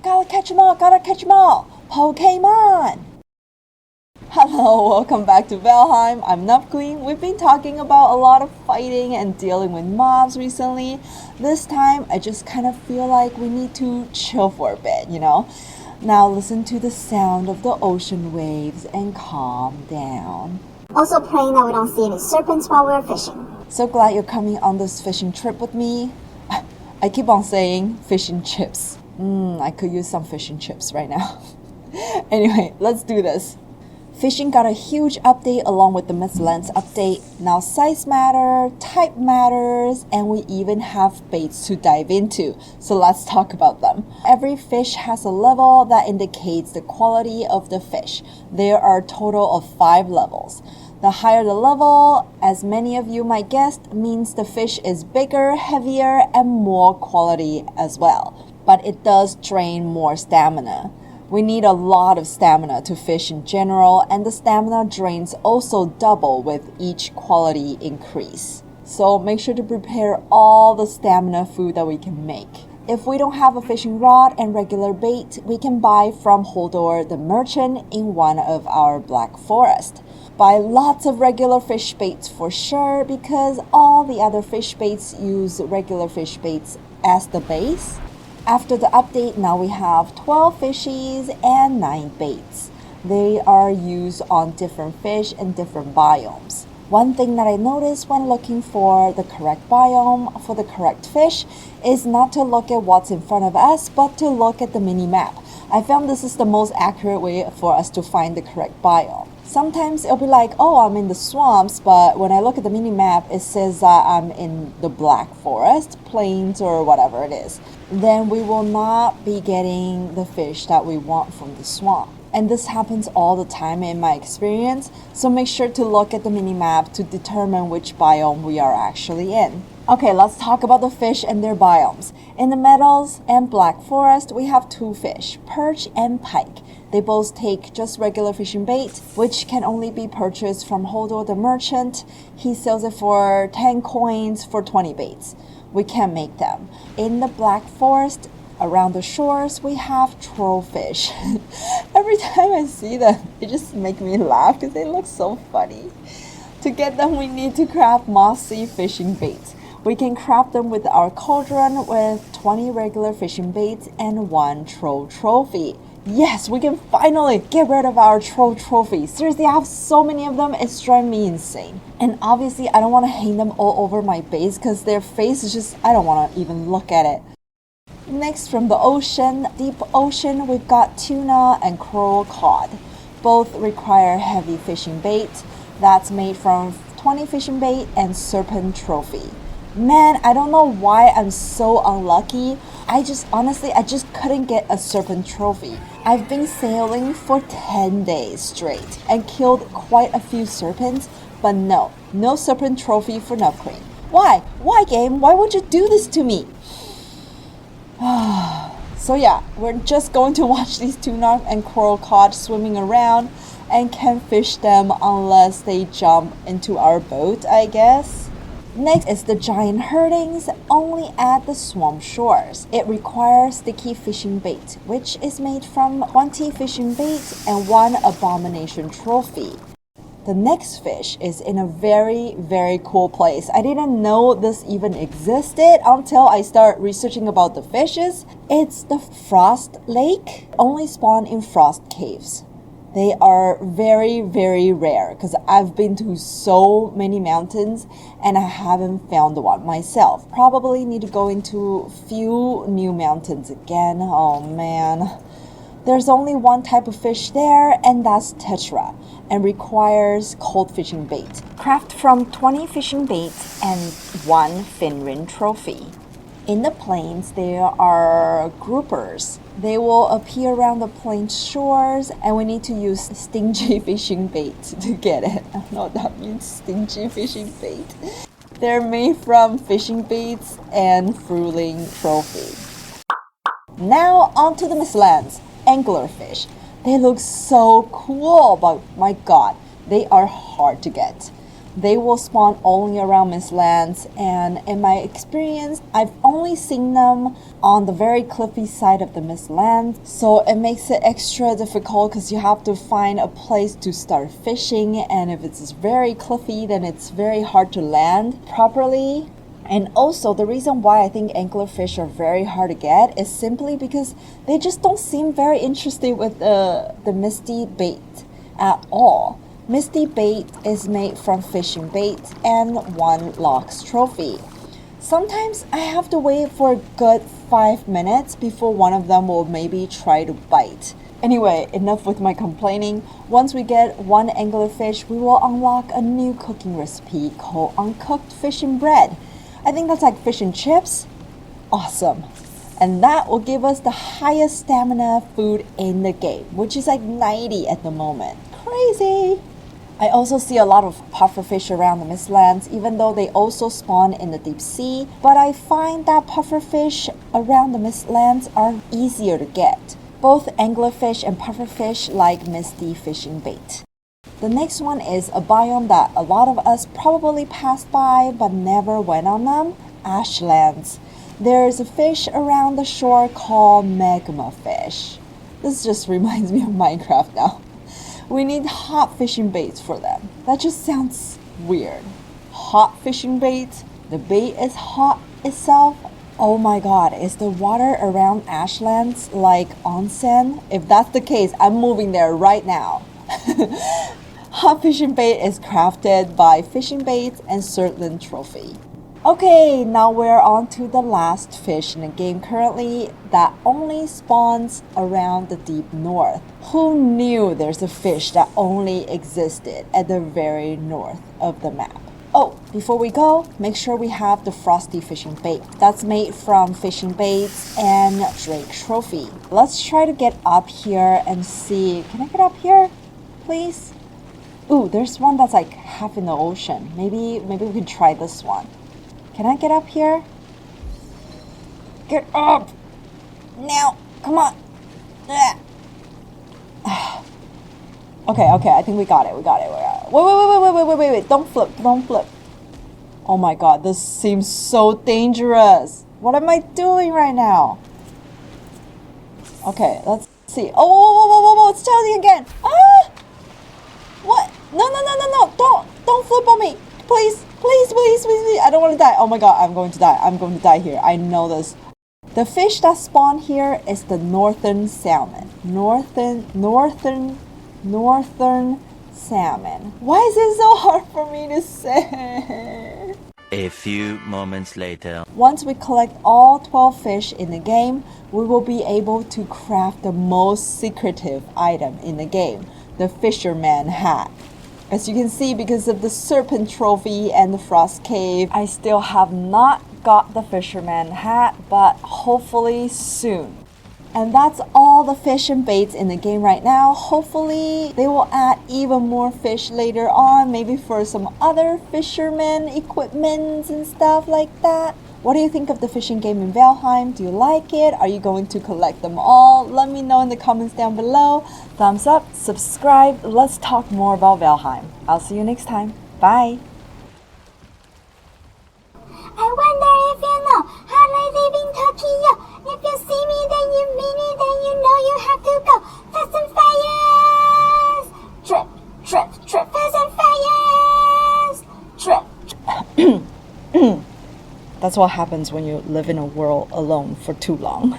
Gotta catch 'em all, gotta catch 'em all! Pokemon! Hello, welcome back to Valheim. I'm NubbQueen. We've been talking about a lot of fighting and dealing with mobs recently. This time, I just kind of feel like we need to chill for a bit, you know? Now listen to the sound of the ocean waves and calm down. Also praying that we don't see any serpents while we're fishing. So glad you're coming on this fishing trip with me. I keep on saying fish and chips. I could use some fish and chips right now. Anyway, let's do this. Fishing got a huge update along with the Midlands update. Now size matter, type matters, and we even have baits to dive into. So let's talk about them. Every fish has a level that indicates the quality of the fish. There are a total of 5 levels. The higher the level, as many of you might guess, means the fish is bigger, heavier, and more quality as well. But it does drain more stamina. We need a lot of stamina to fish in general, and the stamina drains also double with each quality increase. So make sure to prepare all the stamina food that we can make. If we don't have a fishing rod and regular bait, we can buy from Hodor the merchant in one of our Black Forest. Buy lots of regular fish baits for sure, because all the other fish baits use regular fish baits as the base. After the update, now we have 12 fishies and 9 baits. They are used on different fish and different biomes. One thing that I noticed when looking for the correct biome for the correct fish is not to look at what's in front of us, but to look at the mini map. I found this is the most accurate way for us to find the correct biome. Sometimes it'll be like, oh, I'm in the swamps, but when I look at the mini map, it says that I'm in the Black Forest, plains, or whatever it is. Then we will not be getting the fish that we want from the swamp. And this happens all the time in my experience, so make sure to look at the mini map to determine which biome we are actually in. Okay, let's talk about the fish and their biomes. In the Meadows and Black Forest, we have 2 fish, perch and pike. They both take just regular fishing bait, which can only be purchased from Hodor the merchant. He sells it for 10 coins for 20 baits. We can make them. In the Black Forest, around the shores, we have trollfish. Every time I see them, it just makes me laugh because they look so funny. To get them, we need to craft mossy fishing baits. We can craft them with our cauldron with 20 regular fishing baits and 1 troll trophy. Yes, we can finally get rid of our troll trophy. Seriously, I have so many of them, it's driving me insane. And obviously, I don't want to hang them all over my base because their face is just, I don't want to even look at it. Next, from the ocean, deep ocean, we've got tuna and coral cod. Both require heavy fishing bait. That's made from 20 fishing bait and serpent trophy. Man, I don't know why I'm so unlucky. I just couldn't get a serpent trophy. I've been sailing for 10 days straight and killed quite a few serpents, but no serpent trophy for NubbQueen. Why? Why, game? Why would you do this to me? So yeah, we're just going to watch these tuna and coral cod swimming around and can't fish them unless they jump into our boat, I guess. Next is the giant herdings, only at the swamp shores. It requires sticky fishing bait, which is made from 20 fishing bait and 1 abomination trophy. The next fish is in a very, very cool place. I didn't know this even existed until I started researching about the fishes. It's the frost lake, only spawn in frost caves. They are very, very rare because I've been to so many mountains and I haven't found one myself. Probably need to go into a few new mountains again. Oh man. There's only one type of fish there, and that's tetra, and requires cold fishing bait. Craft from 20 fishing bait and 1 Finrin trophy. In the plains, there are groupers. They will appear around the plain shores, and we need to use stingy fishing bait to get it. I don't know what that means, stingy fishing bait. They're made from fishing baits and fruiting trophy. Now onto the Midlands, Anglerfish. They look so cool, but my god, they are hard to get. They will spawn only around mistlands, and in my experience, I've only seen them on the very cliffy side of the mistland, so it makes it extra difficult because you have to find a place to start fishing, and if it's very cliffy, then it's very hard to land properly. And also, the reason why I think anglerfish are very hard to get is simply because they just don't seem very interested with the misty bait at all. Misty bait is made from fishing bait and one lox trophy. Sometimes I have to wait for a good 5 minutes before one of them will maybe try to bite. Anyway, enough with my complaining. Once we get one anglerfish, we will unlock a new cooking recipe called uncooked fish and bread. I think that's like fish and chips. Awesome. And that will give us the highest stamina food in the game, which is like 90 at the moment. Crazy. I also see a lot of pufferfish around the mistlands, even though they also spawn in the deep sea. But I find that pufferfish around the mistlands are easier to get. Both anglerfish and pufferfish like misty fishing bait. The next one is a biome that a lot of us probably passed by but never went on them, ashlands. There's a fish around the shore called magma fish. This just reminds me of Minecraft now. We need hot fishing baits for them. That just sounds weird. Hot fishing bait? The bait is hot itself? Oh my god, is the water around ashlands like onsen? If that's the case, I'm moving there right now. Hot fishing bait is crafted by fishing baits and certain trophy. Okay, now we're on to the last fish in the game currently that only spawns around the deep north. Who knew there's a fish that only existed at the very north of the map? Oh, before we go, make sure we have the frosty fishing bait. That's made from fishing baits and drake trophy. Let's try to get up here and see. Can I get up here, please? Ooh, there's one that's like half in the ocean. Maybe we can try this one. Can I get up here? Get up! Now! Come on! Okay, I think we got it. Wait. Don't flip. Oh my god, this seems so dangerous. What am I doing right now? Okay, let's see. Oh, whoa, it's turning again. Ah! What? No. Don't flip on me. Please. I don't want to die. Oh my god, I'm going to die here. I know this. The fish that spawn here is the northern salmon. Northern salmon. Why is it so hard for me to say? A few moments later. Once we collect all 12 fish in the game, we will be able to craft the most secretive item in the game, the Fisherman hat. As you can see, because of the serpent trophy and the frost cave, I still have not got the fisherman hat, but hopefully soon. And that's all the fish and baits in the game right now. Hopefully they will add even more fish later on, maybe for some other fisherman equipment and stuff like that. What do you think of the fishing game in Valheim? Do you like it? Are you going to collect them all? Let me know in the comments down below. Thumbs up, subscribe. Let's talk more about Valheim. I'll see you next time. Bye. I wonder if you know how I live in Tokyo. If you see me, then you mean it, then you know you have to go. Fast and fires! Trip, fast and fires! Trip. That's what happens when you live in a world alone for too long.